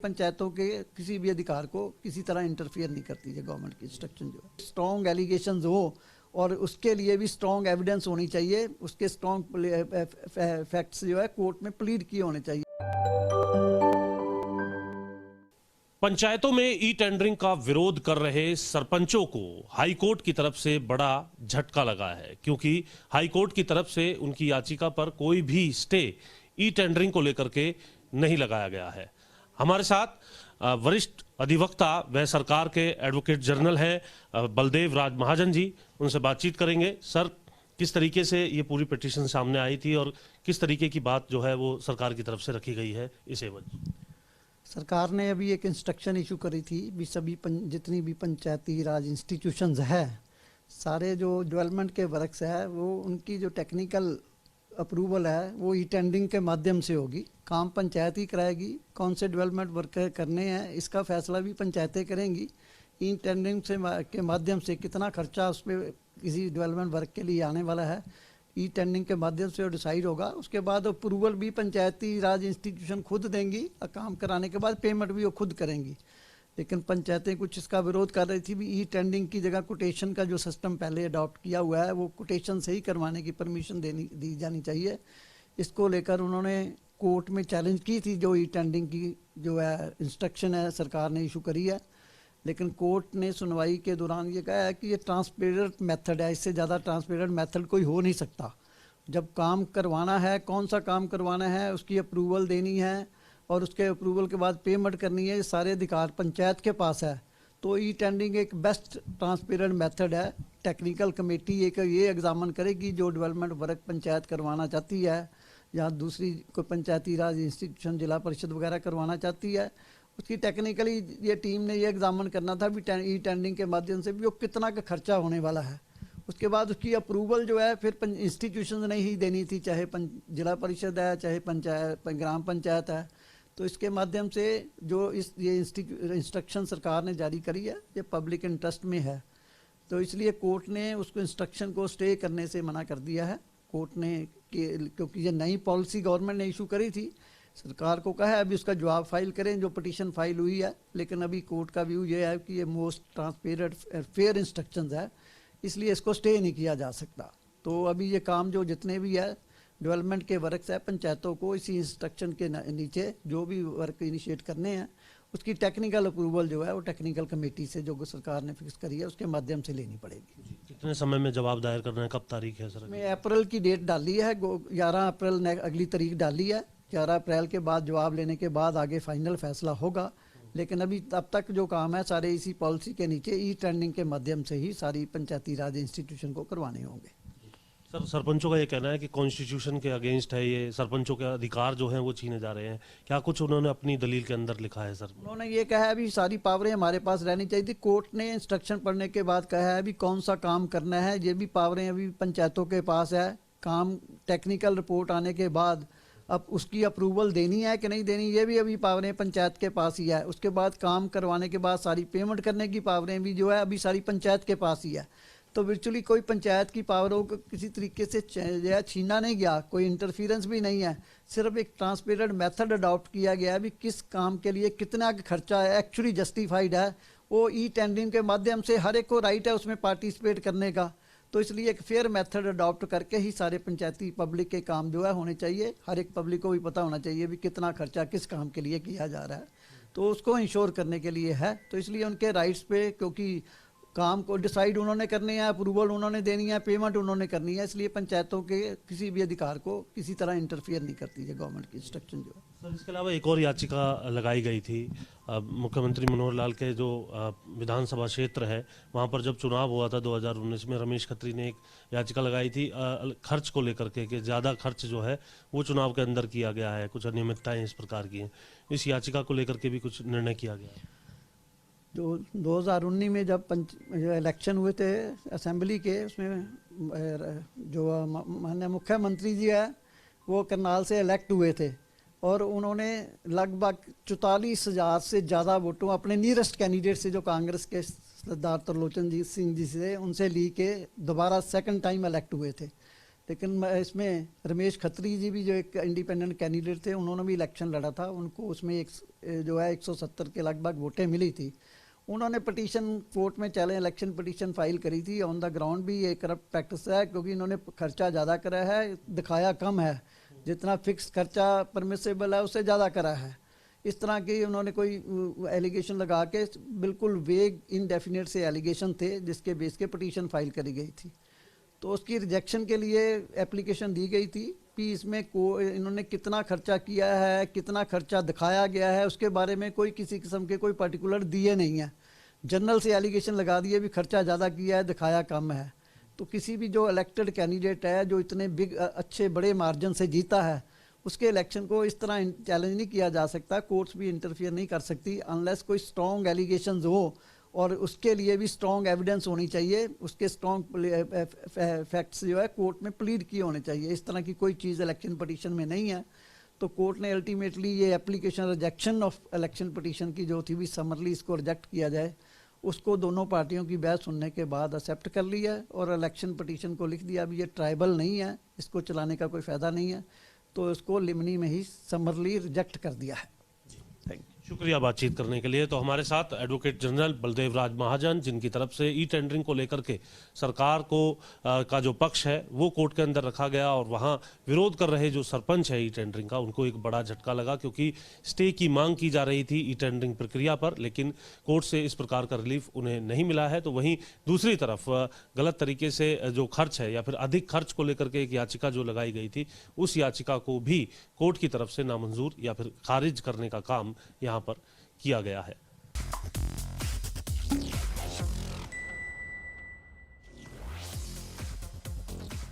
पंचायतों के किसी भी अधिकार को किसी तरह इंटरफियर नहीं करती है गवर्नमेंट की इंस्ट्रक्शन जो है। स्ट्रॉन्ग एलिगेशंस हो और उसके लिए भी स्ट्रॉन्ग एविडेंस होनी चाहिए, उसके स्ट्रॉन्ग फैक्ट्स जो है कोर्ट में प्लीड किए होने चाहिए। पंचायतों में ई टेंडरिंग का विरोध कर रहे सरपंचों को हाई कोर्ट की तरफ से बड़ा झटका लगा है, क्योंकि हाई कोर्ट की तरफ से उनकी याचिका पर कोई भी स्टे ई टेंडरिंग को लेकर के नहीं लगाया गया है। हमारे साथ वरिष्ठ अधिवक्ता व सरकार के एडवोकेट जनरल हैं बलदेव राज महाजन जी, उनसे बातचीत करेंगे। सर, किस तरीके से ये पूरी पिटीशन सामने आई थी और किस तरीके की बात जो है वो सरकार की तरफ से रखी गई है इस एवज? सरकार ने अभी एक इंस्ट्रक्शन इशू करी थी भी सभी जितनी भी पंचायती राज इंस्टीट्यूशंस है, सारे जो डेवलपमेंट के वर्क्स है वो उनकी जो टेक्निकल अप्रूवल है वो ई टेंडरिंग के माध्यम से होगी। काम पंचायत ही कराएगी, कौन से डेवलपमेंट वर्क करने हैं इसका फैसला भी पंचायतें करेंगी। ई टेंडरिंग से के माध्यम से कितना खर्चा उस पर किसी डेवलपमेंट वर्क के लिए आने वाला है, ई टेंडरिंग के माध्यम से वो डिसाइड होगा। उसके बाद अप्रूवल भी पंचायती राज इंस्टीट्यूशन खुद देंगी और काम कराने के बाद पेमेंट भी वो खुद करेंगी। लेकिन पंचायतें कुछ इसका विरोध कर रही थी भी ई टेंडरिंग की जगह कोटेशन का जो सिस्टम पहले अडॉप्ट किया हुआ है वो कोटेशन से ही करवाने की परमिशन दी जानी चाहिए। इसको लेकर उन्होंने कोर्ट में चैलेंज की थी, जो ई टेंडरिंग की जो है इंस्ट्रक्शन है सरकार ने इशू करी है। लेकिन कोर्ट ने सुनवाई के दौरान ये कहा है कि ये ट्रांसपेरेंट मेथड है, इससे ज़्यादा ट्रांसपेरेंट मेथड कोई हो नहीं सकता। जब काम करवाना है, कौन सा काम करवाना है, उसकी अप्रूवल देनी है और उसके अप्रूवल के बाद पेमेंट करनी है, ये सारे अधिकार पंचायत के पास है। तो ई टेंडरिंग एक बेस्ट ट्रांसपेरेंट मेथड है। टेक्निकल कमेटी एक ये एग्जामिन करेगी जो डेवलपमेंट वर्क पंचायत करवाना चाहती है या दूसरी कोई पंचायती राज इंस्टीट्यूशन जिला परिषद वगैरह करवाना चाहती है, उसकी टेक्निकली ये टीम ने ये एग्जामिन करना था भी ई टेंडरिंग के माध्यम से भी वो कितना का खर्चा होने वाला है। उसके बाद उसकी अप्रूवल जो है फिर इंस्टीट्यूशन ने ही देनी थी, चाहे जिला परिषद है चाहे पंचायत ग्राम पंचायत है। तो इसके माध्यम से जो ये इंस्ट्रक्शन सरकार ने जारी करी है ये पब्लिक इंटरेस्ट में है, तो इसलिए कोर्ट ने उसको इंस्ट्रक्शन को स्टे करने से मना कर दिया है। कोर्ट ने क्योंकि ये नई पॉलिसी गवर्नमेंट ने इशू करी थी, सरकार को कहा है अभी उसका जवाब फाइल करें जो पिटीशन फाइल हुई है। लेकिन अभी कोर्ट का व्यू ये है कि ये मोस्ट ट्रांसपेरेंट फेयर इंस्ट्रक्शंस है, इसलिए इसको स्टे नहीं किया जा सकता। तो अभी ये काम जो जितने भी है डेवलपमेंट के वर्क्स है पंचायतों को इसी इंस्ट्रक्शन के नीचे जो भी वर्क इनिशिएट करने हैं उसकी टेक्निकल अप्रूवल जो है वो टेक्निकल कमेटी से जो सरकार ने फिक्स करी है उसके माध्यम से लेनी पड़ेगी। कितने समय में जवाब दायर करना है, कब तारीख है सर? मैं अप्रैल की डेट डाली है, 11 अप्रैल अगली तारीख डाली है। 11 अप्रैल के बाद जवाब लेने के बाद आगे फाइनल फैसला होगा। लेकिन अभी तब तक जो काम है सारे इसी पॉलिसी के नीचे ई टेंडरिंग के माध्यम से ही सारी पंचायती राज इंस्टीट्यूशन को करवाने होंगे। सर, सरपंचों का ये कहना है कि कॉन्स्टिट्यूशन के अगेंस्ट है, ये सरपंचों के अधिकार जो हैं वो छीने जा रहे हैं। क्या कुछ उन्होंने अपनी दलील के अंदर लिखा है सर? उन्होंने ये कहा है भी सारी पावरें हमारे पास रहनी चाहिए थी। कोर्ट ने इंस्ट्रक्शन पढ़ने के बाद कहा है भी कौन सा काम करना है, ये भी पावरें अभी पंचायतों के पास है। काम टेक्निकल रिपोर्ट आने के बाद अब उसकी अप्रूवल देनी है कि नहीं देनी ये भी अभी पावरें पंचायत के पास ही है। उसके बाद काम करवाने के बाद सारी पेमेंट करने की पावरें भी जो है अभी सारी पंचायत के पास ही है। तो वर्चुअली कोई पंचायत की पावरों को किसी तरीके से छीना नहीं गया, कोई इंटरफेरेंस भी नहीं है। सिर्फ एक ट्रांसपेरेंट मेथड अडॉप्ट किया गया है भी किस काम के लिए कितना खर्चा है एक्चुअली जस्टिफाइड है, वो ई टेंडरिंग के माध्यम से हर एक को राइट है उसमें पार्टिसिपेट करने का। तो इसलिए एक फेयर मेथड अडॉप्ट करके ही सारे पंचायती पब्लिक के काम जो है होने चाहिए। हर एक पब्लिक को भी पता होना चाहिए भी कितना खर्चा किस काम के लिए किया जा रहा है, तो उसको इंश्योर करने के लिए है। तो इसलिए उनके राइट्स पे, क्योंकि काम को डिसाइड उन्होंने करनी है, अप्रूवल उन्होंने देनी है, पेमेंट उन्होंने करनी है, इसलिए पंचायतों के किसी भी अधिकार को किसी तरह इंटरफियर नहीं करती है गवर्नमेंट की इंस्ट्रक्शन जो है। सर, इसके अलावा एक और याचिका लगाई गई थी मुख्यमंत्री मनोहर लाल के जो विधानसभा क्षेत्र है वहाँ पर जब चुनाव हुआ था 2019 में, रमेश खत्री ने एक याचिका लगाई थी खर्च को लेकर के कि ज़्यादा खर्च जो है वो चुनाव के अंदर किया गया है, कुछ अनियमितताएँ इस प्रकार की हैं। इस याचिका को लेकर के भी कुछ निर्णय किया गया है? जो 2019 में जब इलेक्शन हुए थे असेंबली के, उसमें जो माननीय मुख्यमंत्री जी है वो करनाल से इलेक्ट हुए थे और उन्होंने लगभग 44,000 से ज़्यादा वोटों अपने नियरेस्ट कैंडिडेट से जो कांग्रेस के सरदार त्रिलोचन जी सिंह जी से उनसे ली के दोबारा सेकंड टाइम इलेक्ट हुए थे। लेकिन इसमें रमेश खत्री जी भी जो एक इंडिपेंडेंट कैंडिडेट थे, उन्होंने भी इलेक्शन लड़ा था, उनको उसमें एक जो है 170 के लगभग वोटें मिली थी। उन्होंने पटिशन कोर्ट में चैलेंज इलेक्शन पटिशन फाइल करी थी। ऑन द ग्राउंड भी ये करप्ट प्रैक्टिस है, क्योंकि इन्होंने खर्चा ज़्यादा करा है, दिखाया कम है। जितना फिक्स खर्चा परमिसेबल है उससे ज़्यादा करा है। इस तरह की उन्होंने कोई एलिगेशन लगा के, बिल्कुल वेग इनडेफिनेट से एलिगेशन थे, जिसके बेस के पटिशन फाइल करी गई थी। तो उसकी रिजेक्शन के लिए एप्लीकेशन दी गई थी कि इसमें इन्होंने कितना खर्चा किया है, कितना खर्चा दिखाया गया है, उसके बारे में कोई किसी किस्म के कोई पर्टिकुलर दिए नहीं है। जनरल से एलिगेशन लगा दिए भी खर्चा ज़्यादा किया है, दिखाया कम है। तो किसी भी जो इलेक्टेड कैंडिडेट है, जो इतने बिग अच्छे बड़े मार्जिन से जीता है, उसके इलेक्शन को इस तरह चैलेंज नहीं किया जा सकता। कोर्ट्स भी इंटरफियर नहीं कर सकती अनलेस कोई स्ट्रॉन्ग एलिगेशंस हो, और उसके लिए भी स्ट्रॉन्ग एविडेंस होनी चाहिए। उसके स्ट्रॉन्ग फैक्ट्स जो है कोर्ट में प्लीड किए होने चाहिए। इस तरह की कोई चीज़ इलेक्शन पटिशन में नहीं है। तो कोर्ट ने अल्टीमेटली ये application rejection of election petition की जो थी भी समरली इसको रिजेक्ट किया जाए, उसको दोनों पार्टियों की बहस सुनने के बाद एक्सेप्ट कर लिया है, और इलेक्शन पटिशन को लिख दिया भी ये ट्राइबल नहीं है, इसको चलाने का कोई फ़ायदा नहीं है। तो इसको लिमनी में ही समरली रिजेक्ट कर दिया है। Thank you. शुक्रिया बातचीत करने के लिए। तो हमारे साथ एडवोकेट जनरल बलदेव राज महाजन, जिनकी तरफ से ई टेंडरिंग को लेकर के सरकार को का जो पक्ष है वो कोर्ट के अंदर रखा गया, और वहां विरोध कर रहे जो सरपंच है ई टेंडरिंग का, उनको एक बड़ा झटका लगा, क्योंकि स्टे की मांग की जा रही थी ई टेंडरिंग प्रक्रिया पर, लेकिन कोर्ट से इस प्रकार का रिलीफ उन्हें नहीं मिला है। तो वहीं दूसरी तरफ गलत तरीके से जो खर्च है या फिर अधिक खर्च को लेकर के एक याचिका जो लगाई गई थी, उस याचिका को भी कोर्ट की तरफ से नामंजूर या फिर खारिज करने का काम यहाँ पर किया गया है।